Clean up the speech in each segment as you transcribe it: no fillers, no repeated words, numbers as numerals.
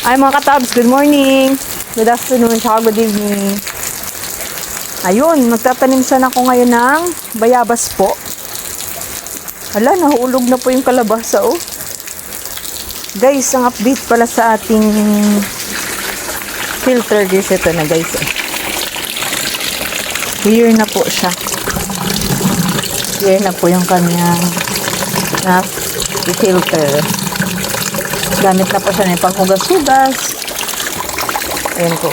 Ay mga katabs, good morning, good afternoon, tsaka good evening. Ayun, magtatanim sana ako ngayon ng bayabas po. Hala, nahulog na po yung kalabasa oh. Guys, ang update pala sa ating filter guys, ito na guys eh. Clear na po siya. Clear na po yung kanyang filter. Gamit na po siya ng panghugas-hugas. Ayan po.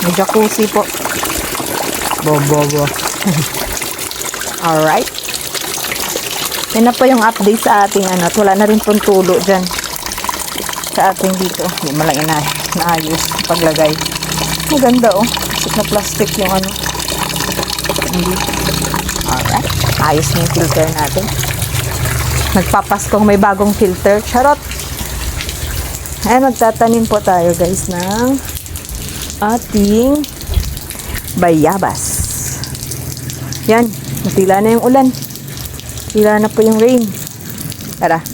May jacuzzi po. Bobo. Alright. Yan na po yung update sa ating ano. At wala na rin pong tulo dyan. Sa ating dito. Hindi mo lang inaayos paglagay. Maganda oh. Kasi na plastic yung ano. Alright. Ayos na yung filter natin. Nagpapaskong may bagong filter. Charot! Ayan, magtatanim po tayo guys ng ating bayabas. Yan, natila na yung ulan. Tila na po yung rain. Tara.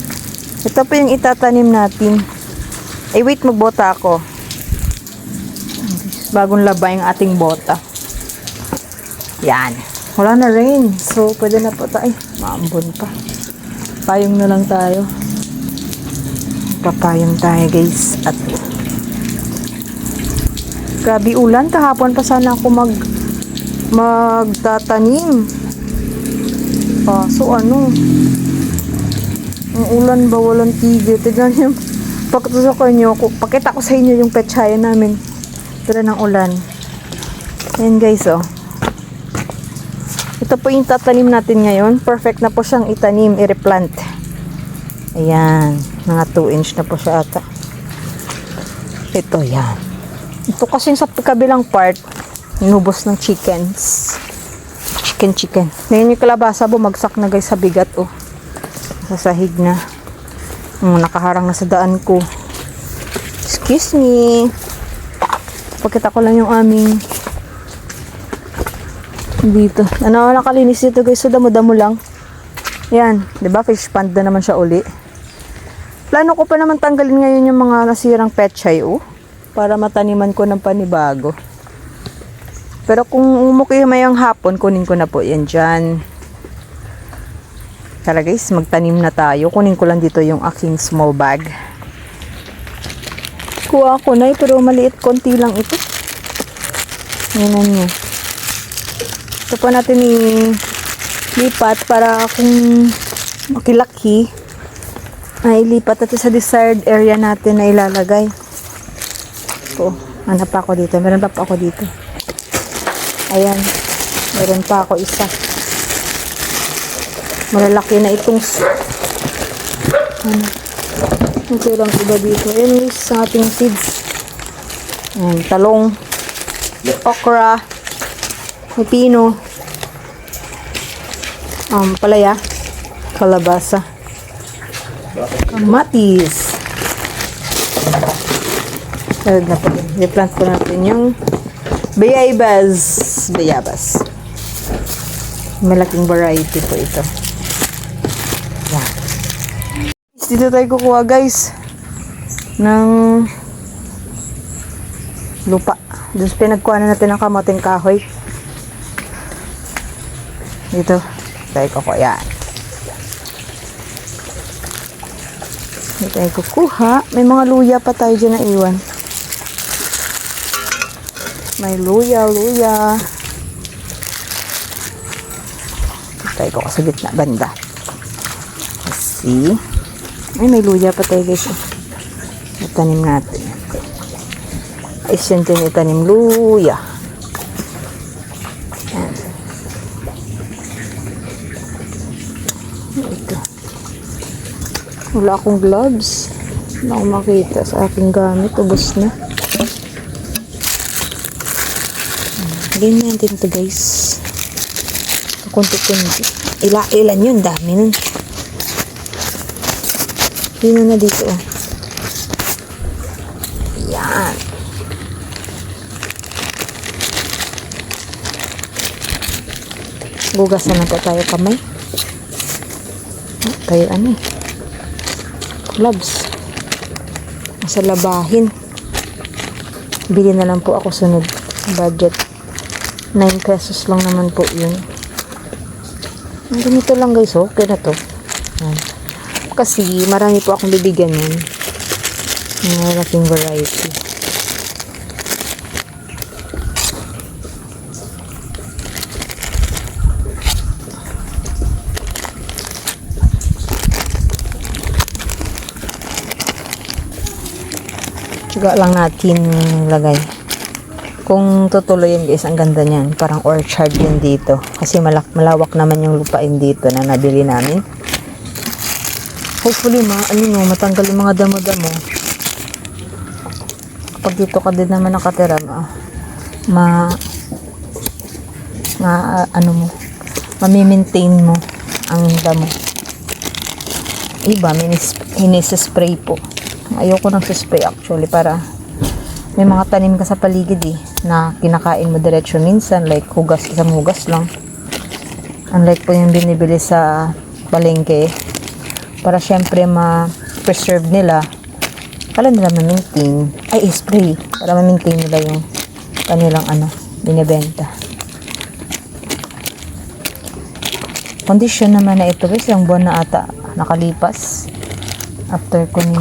Ito po yung itatanim natin. Ay wait, magbota ako. Bagong laba yung ating bota. Yan. Wala na rain. So, pwede na po tayo. Maambon pa. Payong na lang tayo. Papayong tayo guys. At grabe ulan. Kahapon pa sana ako magtatanim. So ano, ang ulan ba walang tigil. Tignan nyo. Pakita ko sa inyo yung petsaya namin. Tira ng ulan. Ayan guys oh. Ito po yung tatanim natin ngayon. Perfect na po siyang itanim, i-replant. Ayan. Mga 2 inch na po siya ata. Ito, yan. Ito kasi sa kabilang part, inubos ng chickens. Chicken. Ngayon yung kalabasa, bumagsak na guys sa bigat, oh. Sa sahig na. Nakaharang na sa daan ko. Excuse me. Pakita ko lang yung aming dito. Ano, nakalinis dito guys. So, damo-damo lang. Yan. Diba? Fish pond na naman siya uli. Plano ko pa naman tanggalin ngayon yung mga nasirang pechay, oh. Para mataniman ko ng panibago. Pero kung umuki mayang hapon, kunin ko na po yan dyan. Tara guys, magtanim na tayo. Kunin ko lang dito yung aking small bag. Kuha ko na pero maliit, konti lang ito. Yan nyo. Ito pa natin lipat para kung makilaki ay lipat natin sa desired area natin na ilalagay. Ito, hanap pa ako dito. Meron pa ako dito. Ayan. Meron pa ako isa. Malalaki na itong ito lang iba dito. Ayan guys, sa ating seeds. Ayan, talong, okra, pipino, palaya, kalabasa, kamatis. Tawag na po. I-plant po natin yung bayabas. Malaking variety po ito. Yan. Dito tayo kukuha guys ng lupa. Doon pinagkuha na natin ng kamating kahoy. Dito tayo kukuha. Yan. Dito tayo kukuha. May mga luya pa tayo dyan na iwan. May luya. Tayo ko sa gitna banda. See? Ay, may luya pa tayo guys. Itanim natin. Ay, siyan din itanim luya. Ayan. Ito. Wala akong gloves. Wala akong makita sa aking gamit. Ubos na. Ganyan natin ito guys. Kunti-kunti. Ilan yun. Dami nun. Yun na dito. Yan. Gugasan na tayo kamay. Tayo gloves. Nasa labahin. Bili na lang po ako sunod. Budget. 9 pesos lang naman po yun. Ganito lang guys, okay na to. Yan. Kasi marami po akong bibigyan nun. Malaking variety. Tsaga lang natin lagay. Kung tutuloyin guys, ang ganda niyan. Parang orchard yun dito. Kasi malawak naman yung lupain dito na nabili namin. Hopefully matanggal yung mga damo-damo. Kapag dito ka din naman nakatira, mamimaintain mo ang damo. Iba, spray po. Ayoko nang spray actually para may mga tanim ka sa paligid na kinakain mo diretsyo minsan, like isang hugas lang. Unlike po yung binibili sa palengke, para syempre ma-preserve nila, kala nila ma-maintain, spray, para ma-maintain nila yung kanilang binibenta. Condition naman na ito guys, yung buwan na ata nakalipas after ko ni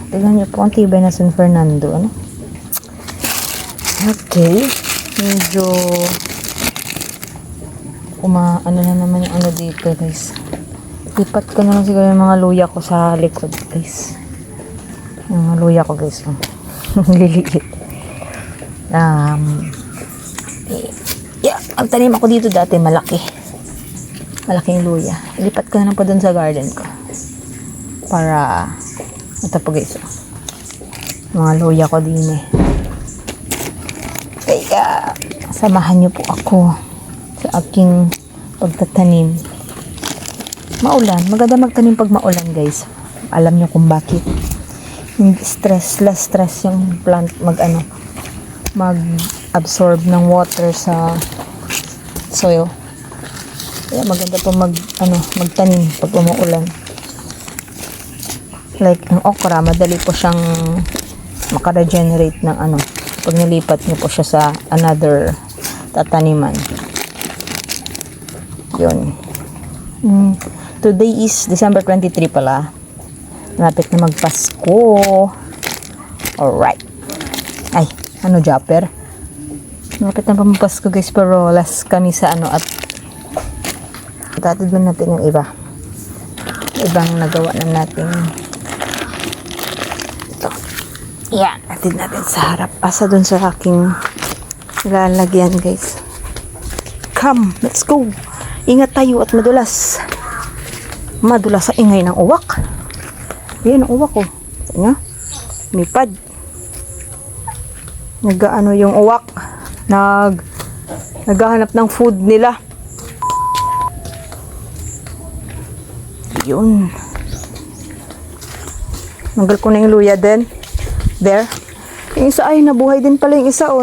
tignan nyo po ang tibay na San Fernando. Okay, medyo na naman yung dito guys. Lipat ko na lang siguro yung mga luya ko sa likod guys. Yung mga luya ko guys, liliit. Ang tanim ako dito dati malaki. Malaking luya. Ilipat ko na lang pa dun sa garden ko. Para ito po guys, mga luya ko din Kaya samahan niyo po ako sa aking pagtatanim. Maulan, maganda magtanim pag maulan guys. Alam niyo kung bakit. Hindi less stress yung plant mag-absorb ng water sa soil. Kaya maganda po magtanim pag umuulan. Like ang okra, madali po siyang makaregenerate ng pag nilipat niyo po siya sa another tataniman. Yun. Today is December 23 pala. Malapit na magpasko. Alright. Ay, Japper? Malapit na pa magpasko guys, pero last kami sa at tatid natin yung ibang nagawa na natin. Yan, natin sa harap. Asa dun sa aking lalagyan guys. Come, let's go. Ingat tayo at madulas. Madulas sa ingay ng uwak. Yan ang uwak ko. Nya, mipad. Yung uwak. Naghahanap ng food nila. Yun. Nanggal ko na yung luya din. There. Yung isa ay nabuhay din pala yung isa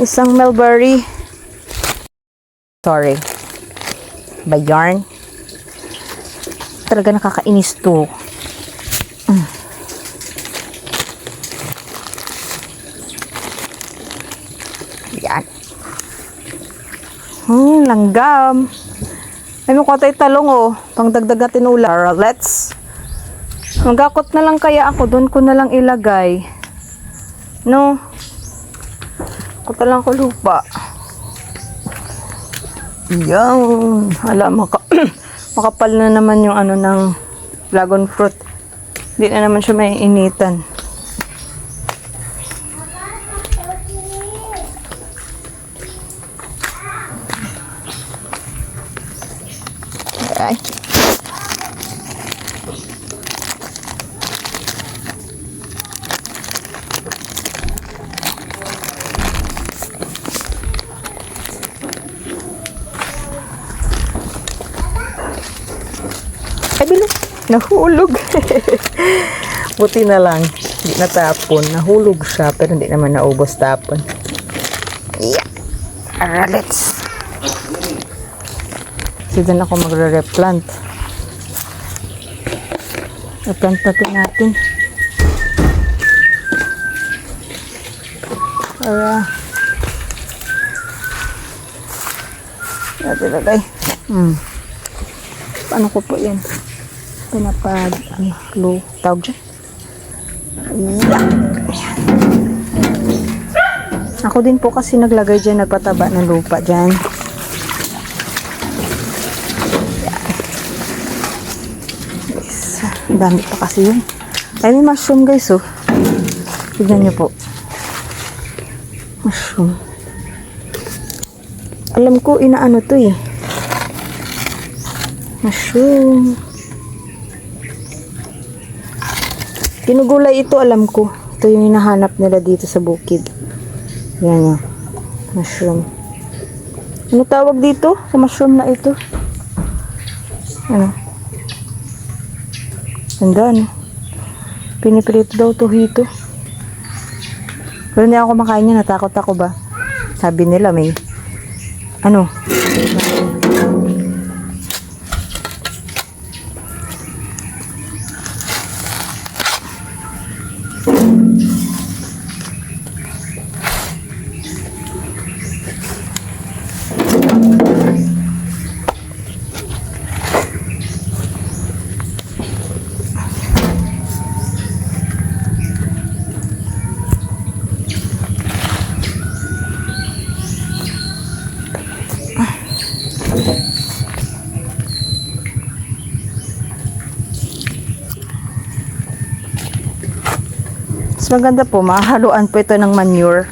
isang mulberry. Sorry. By yarn. Talaga nakakainis to. Yan. Langgam. Ay mo ko tayo talong pangdagdag natin ulam. Let's magakot na lang kaya ako, doon ko na lang ilagay. Kota lang ko lupa. Yan. Makapal na naman yung ng dragon fruit. Hindi na naman siya may initan. Okay. Nahulog. Buti na lang. Hindi natapon. Nahulog siya pero hindi naman naubos tapon. Yeah. Let's. So, dyan ako magre-replant. Replant natin. Para natin lagay. Paano ko po yan? Pinapad, low, tawag dyan. Ayan. Ako din po kasi naglagay dyan, nagpataba ng lupa dyan. Yes. Ang dami pa kasi yun. Ay, may mushroom guys, oh. Tignan nyo po. Mushroom. Alam ko, inaano to eh. Mushroom. Kinugulay ito, alam ko. Ito yung hinahanap nila dito sa bukid. Yan o. Mushroom. Ano tawag dito? Sa mushroom na ito? Ano? Ganda, no? Piniprito daw to hito. Pero hindi ako kumakain niya. Natakot ako ba? Sabi nila may ano? Mas maganda po, mahahaluan po ito ng manure.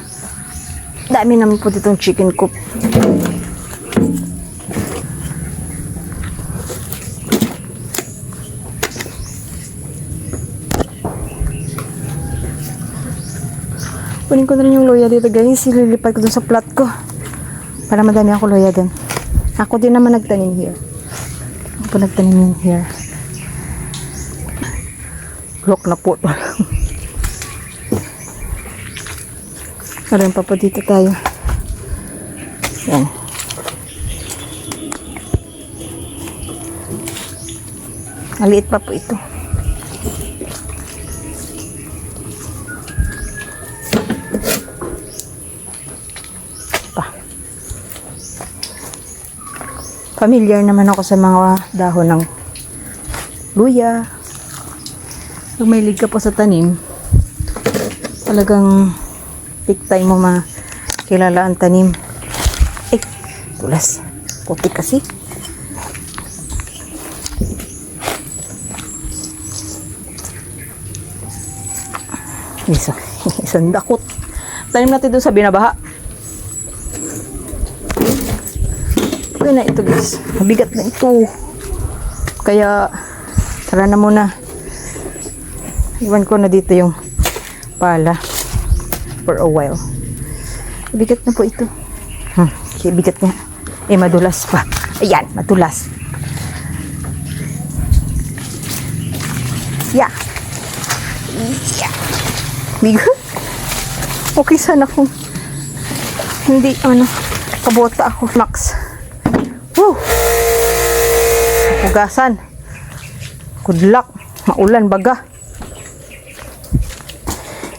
Dami naman po ditong chicken coop. Kunin ko na rin yung loya dito guys. Ililipat ko dun sa plat ko. Para madami ako loya dun. Ako din naman nagtanim here. Ako po nagtanim yun here. Lock na po. Meron pa po dito tayo. Yan. Maliit pa po ito. Pa. Familiar naman ako sa mga dahon ng luya. Kung may lig ka po sa tanim, talagang big time mo makilala ang tanim. Eh, tulas. Puti kasi. Isang dakot. Tanim natin doon sa binabaha. Ito na ito guys. Mabigat na ito. Kaya, tara na muna. Iwan ko na dito yung pala. For a while. Bigat na po ito. Okay, bigat niya. Eh, madulas pa. Ayan, madulas. Yeah. Yeah. Bigat. Okay, sana kung hindi, kabota ako, Max. Woo! Pugasan. Good luck. Maulan, baga.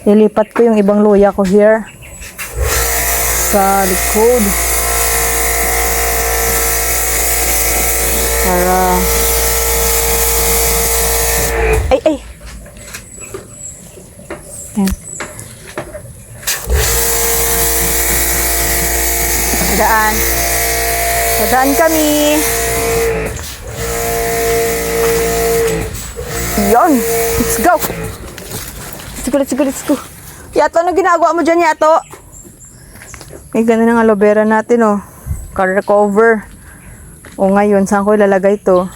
Nilipat ko yung ibang luya ko here sa likod para ay yan. Dadaan kami yon. Let's go. Let's go. Yato, ano ginagawa mo dyan, Yato? May ganda ng aloe vera natin, oh. Color cover. O ngayon, saan ko ilalagay ito?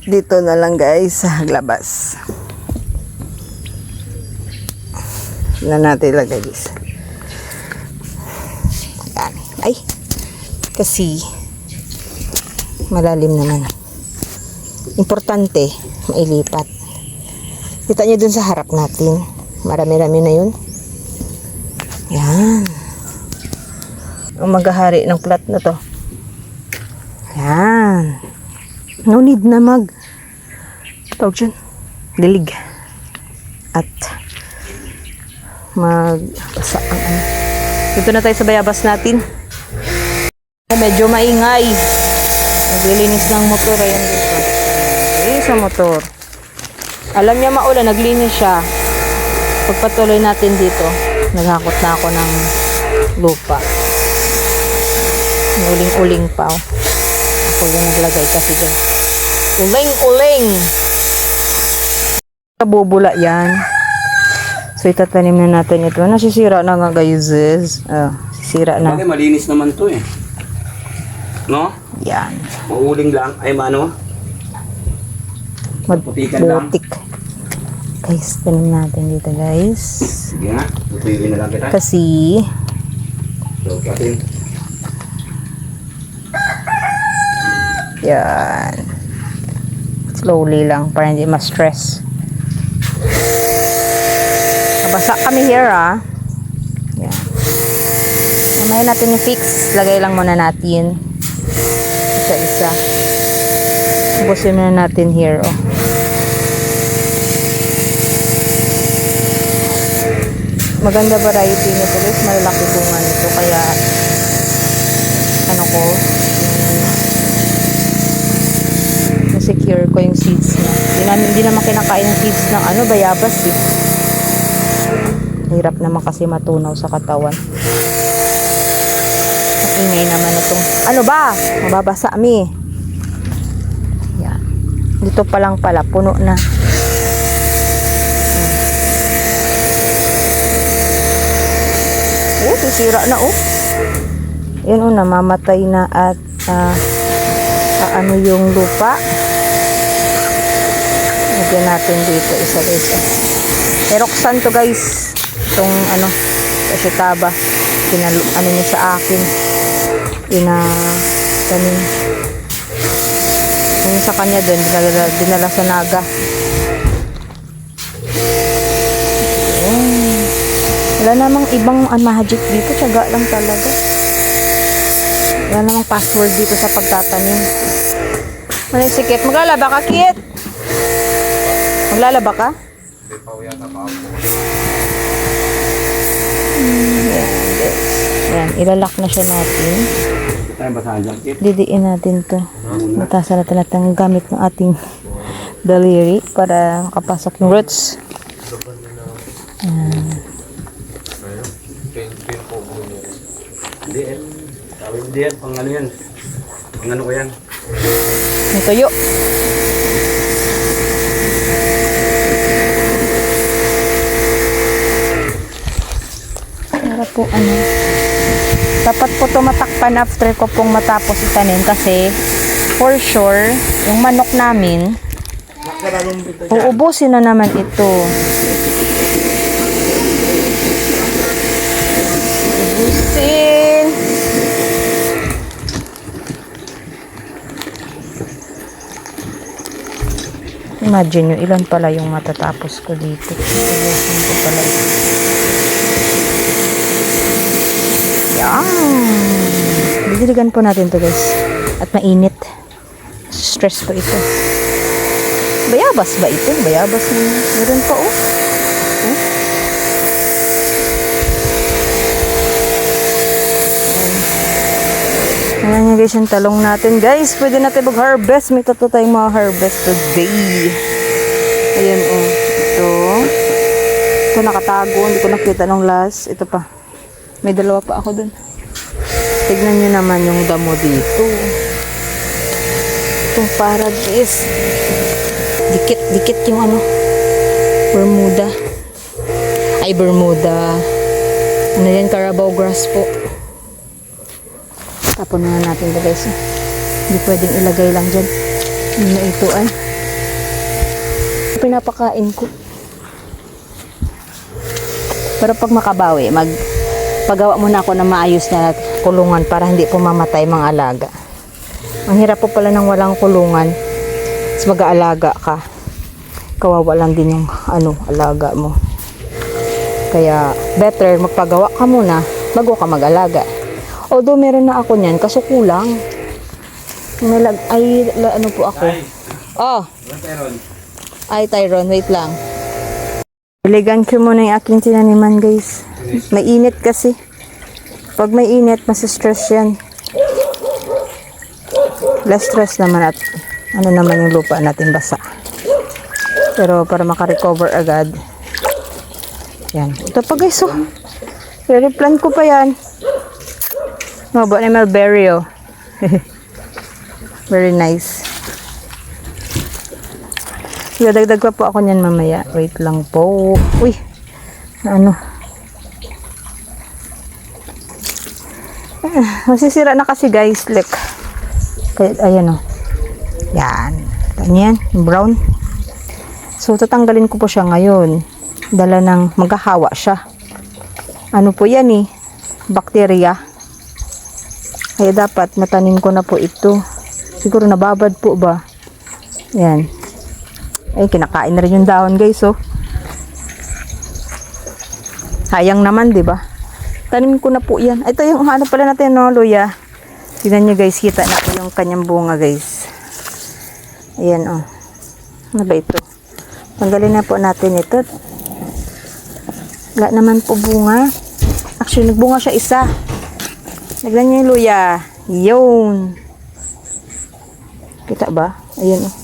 Dito na lang, guys, sa labas. Na natin ilagay, guys. Yan. Ay. Kasi, malalim naman. Importante, mailipat. Kita nyo dun sa harap natin. Marami-rami na yun. Yan. Ang maghahari ng plat na to. Yan. No need na tawag dyan, lilig. At magbasa ang ano. Dito na tayo sa bayabas natin. Medyo maingay. Naglilinis ng motor. Ayan dito. Okay, sa motor. Alam niya maulan, naglinis siya. Pagpatuloy natin dito, naghakot na ako ng lupa. Uling-uling pa. Oh. Ako yung naglagay kasi dyan. Uling-uling! Bubula yan. So itatanim na natin ito. Nasisira na nga guys. Sisira na. Bagay, malinis naman to eh. No? Yan. Mauling lang. Ay, mano? Putikan lang. Butik. Guys, tanim natin dito guys. Sige nga. Tutuyin na lang kita. Kasi So, katin. yan. Slowly lang para hindi ma-stress. Nabasa kami here Yan. Mamaya natin i-fix. Lagay lang muna natin. Isa-isa. Ubusin na natin here Maganda variety nito guys. Malaki bunga nito. Kaya ano ko secure ko yung seeds niya. Hindi naman kinakain yung seeds ng bayabas eh. Hirap naman kasi matunaw sa katawan. Ang ingay naman itong ano ba? Mababasa mi. Yan. Dito pa lang pala puno na. Sisira na Yan namamatay na at ano yung lupa. Lagyan natin dito isa-isa. Eroxan to guys. Itong kasi taba. Ano niya sa akin. Tanim. Yung sa kanya doon, dinala sa Naga. Wala namang ibang magic dito. Tiyaga lang talaga. Wala namang password dito sa pagtatanim. Ano si Kit? Maglalaba ka, Kit? Maglalaba ka? Yan, guys. Yan, ilalak na siya natin. Didiin natin to. Batasan natin ang gamit ng ating daliri para makapasok yung roots. Hindi yan. Pang ano yan. Pang ano ko yan. Ang tuyo. Para po dapat po tumatakpan after ko pong matapos itanim kasi for sure yung manok namin uubusin na naman ito. Ubusin. Imagine nyo, ilan pala yung matatapos ko dito. Ubusin ko pala. Yan. Didiligan po natin to guys. At mainit. Stress po ito. Bayabas ba ito? Bayabas na. Meron pa Ayan nga guys yung talong natin. Guys, pwede natin mag-harvest. May tatlo tayong mga harvest today. Ayan Ito. Ito nakatago. Hindi ko nakita nung last. Ito pa. May dalawa pa ako dun. Tignan nyo naman yung damo dito. Itong paradise. Dikit yung Bermuda. Ay, Bermuda. Ano yan? Carabao grass po. Tapon na natin ito guys. Hindi pwedeng ilagay lang dyan. Ito ay pinapakain ko. Pero pag makabawi, pagawa muna ako ng maayos na kulungan para hindi po mamatay mga alaga. Ang hirap po pala ng walang kulungan. Mas mag-aalaga ka. Kawawa lang din yung alaga mo. Kaya better magpagawa ka muna bago ka mag-alaga. Although meron na ako niyan, kaso kulang. Po ako. Oh. Ay, Tyron, wait lang. Iligan ko muna yung aking tinaniman, guys. May init kasi. Pag may init, stress yan. Less stress naman at ano naman yung lupa natin basa. Pero para makarecover agad. Yan. Ito pa, guys, oh. Replant ko pa yan. Maba ni mulberry, oh. Very nice. Dagdag pa po ako niyan mamaya. Wait lang po. Uy. Ano? Masisira na kasi, guys. Look. Kaya, ayan, oh. Yan. Ganyan. Brown. So, tatanggalin ko po siya ngayon. Dala ng maghahawa siya. Ano po yan, eh? Bacteria. Kaya dapat matanim ko na po ito. Siguro nababad po ba? Yan. Ay, kinakain na rin yung dahon, guys, oh. Sayang naman, 'di ba? Tanim ko na po 'yan. Ito yung ano pala natin, no, luya. Tingnan niyo, guys, kita na po yung kanyang bunga, guys. Ayan, oh. Ano ba ito? Tanggalin na po natin ito. Wala naman po bunga. Actually, nagbunga siya isa. Tignan niyo yung luya. Yun. Kita ba? Ayan, oh.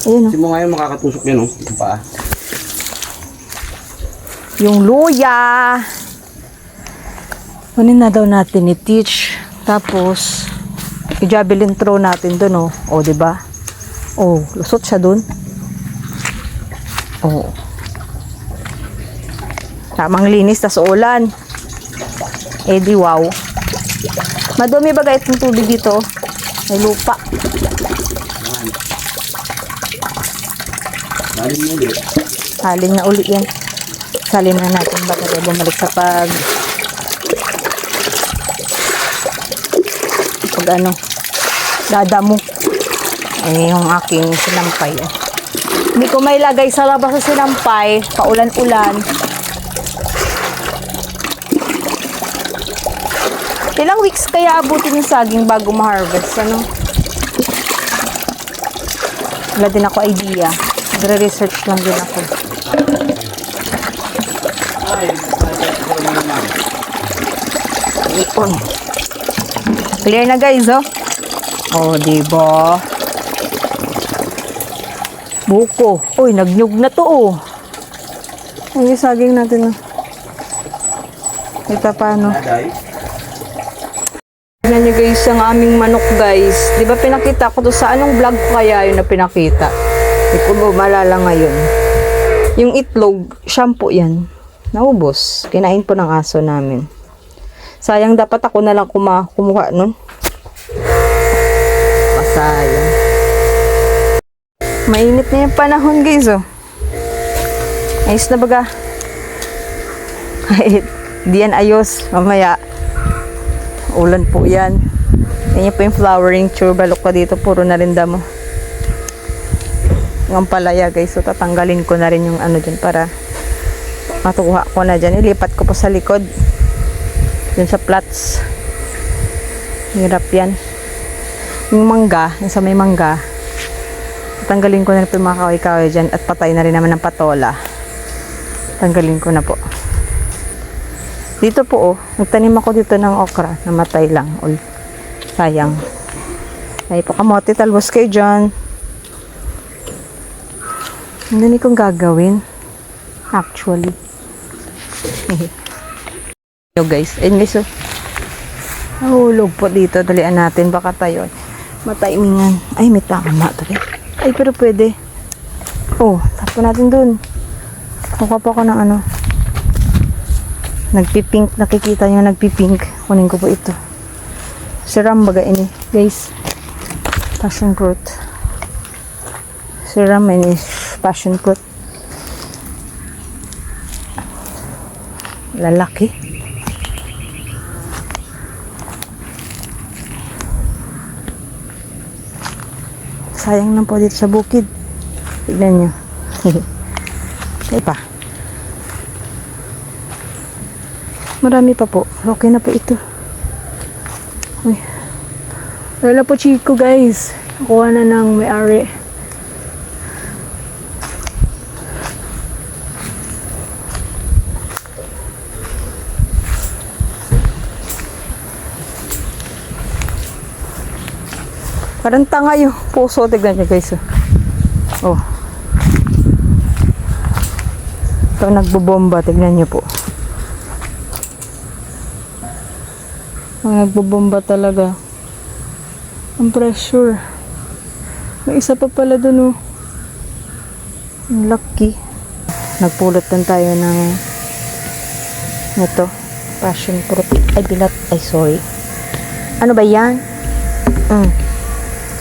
Ayan, oh. Kasi mo ngayon makakatusok yan, oh. Ito pa. Yung luya. Kunin na daw natin i-teach. Tapos, i-javelin throw natin dun, oh. O, diba? Oh, lusot siya dun. Oh. Tamang linis, tas ulan. Eh, di wow. Madumi ba guys yung tubig dito? May lupa. Halin na uli yan. Salin na natin bago tayo bumalik sa pag ano, dadamo. Ay, yung aking sinampay. Hindi ko may lagay sa labas sa sinampay. Paulan-ulan. Ilang weeks kaya abutin yung saging bago ma-harvest, ano? Wala din ako idea. Nagre-research lang din ako. Ipon. Clear na, guys, oh. Oh, diba? Buko. Uy, nagnyug na to, oh. Ay, yung saging natin, oh. Ito paano? Tignan nyo, guys, ang aming manok, guys. Di ba pinakita ko to sa anong vlog ko kaya yun na pinakita? Hindi ko malala ngayon. Yung itlog, shampoo yan. Naubos. Kinain po ng aso namin. Sayang, dapat ako na lang kumuha nun. Pasayang. Mainit na yung panahon, guys, oh. Ayos na baga. Kahit di yan ayos. Mamaya. Ulan po yan. Yan po yung flowering tube. Balok ka dito. Puro na rin damo. Yung palaya, guys. So, tatanggalin ko na rin yung ano dyan para matukuha ko na dyan. Ilipat ko po sa likod. Dun sa plats. Hirap yan. Yung mangga, yung sa may mangga, tanggalin ko na po yung mga kaway-kaway dyan at patay na rin naman ng patola. Tanggalin ko na po. Dito po, oh, nagtanim ako dito ng okra. Namatay lang. Sayang. Ay po kamote, talbos kayo dyan. Hindi kong gagawin. Actually. Yo guys, ayun guys, oh. Nahulog po dito, dalian natin, baka tayo mataimingan. Ay, may tama to rin. Ay, pero pwede. Oh, tapo natin dun. Kuha pa ako ng ano. Nagpipink, nakikita nyo nagpipink. Kunin ko po ito. Serum baga ini, guys. Passion fruit. Serum ini, passion fruit. Lalaki. Sayang lang po dito sa bukid. Tignan nyo. Okay pa. Marami pa po. Okay na po ito. Uy. Wala po chiko, guys. Nakuha na ng may-ari. Parang tanga yung puso. Tignan nyo guys. Oh. Ito nagbobomba. Tignan nyo po. Nagbobomba talaga. Ang pressure. May isa pa pala dun oh. Ang lucky. Nagpulot din tayo ng ito. Passion fruit. Ay, bilat. Ay, sorry. Ano ba yan?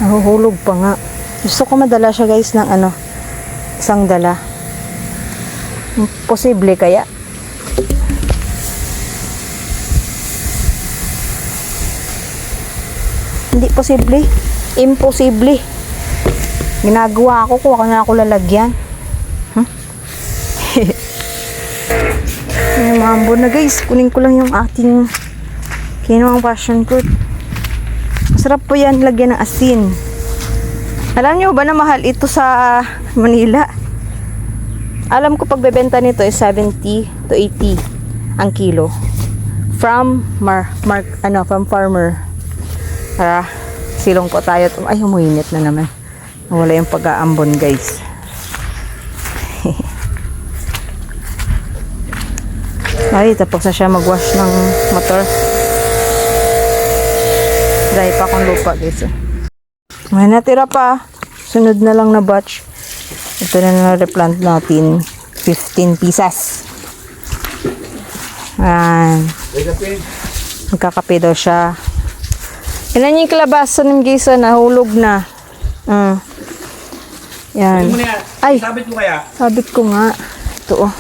Nahuhulog pa nga. Gusto ko madala siya guys ng ano. Isang dala. Posible kaya? Hindi posible. Imposible. Ginagawa ako kung ako na ako lalagyan. Ay, maambon na guys. Kunin ko lang yung ating kinuwang passion fruit. Masarap po yan lagyan ng asin. Alam nyo ba na mahal ito sa Manila? Alam ko pagbebenta nito is 70 to 80 ang kilo. From from farmer. Para silong po tayo. Ay, humuinit na naman. Wala yung pag-aambon guys. Ay, tapos na siya mag-wash ng motor. Dry pa akong lupa guys. May natira pa. Sunod na lang na batch. Ito na replant natin. 15 pieces. Ayan. Magkakape daw siya. Yan yung kalabasa ng guys. Nahulog na. Yan. Ay, Sabit mo kaya? sabit ko nga. Ito oh.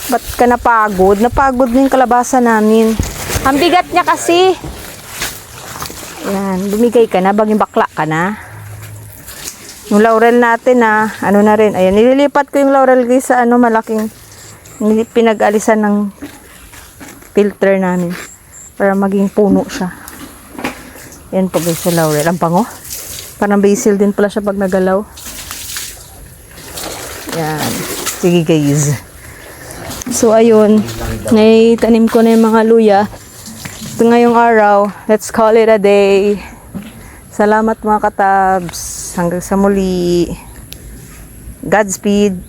Ba't ka napagod? Napagod na yung kalabasa namin. Ang bigat niya kasi. Yan. Bumigay ka na. Baging bakla ka na. Yung laurel natin na, ano na rin. Ayan. Nililipat ko yung laurel guys sa ano, malaking pinag-alisan ng filter namin. Para maging puno siya. Yan po guys sa laurel. Ang pango. Parang basil din pala siya pag nagalaw. Yan. Sige guys. So ayun. Naitanim ko na yung mga luya. Ito ngayong araw. Let's call it a day. Salamat mga katabs. Hanggang sa muli. Godspeed.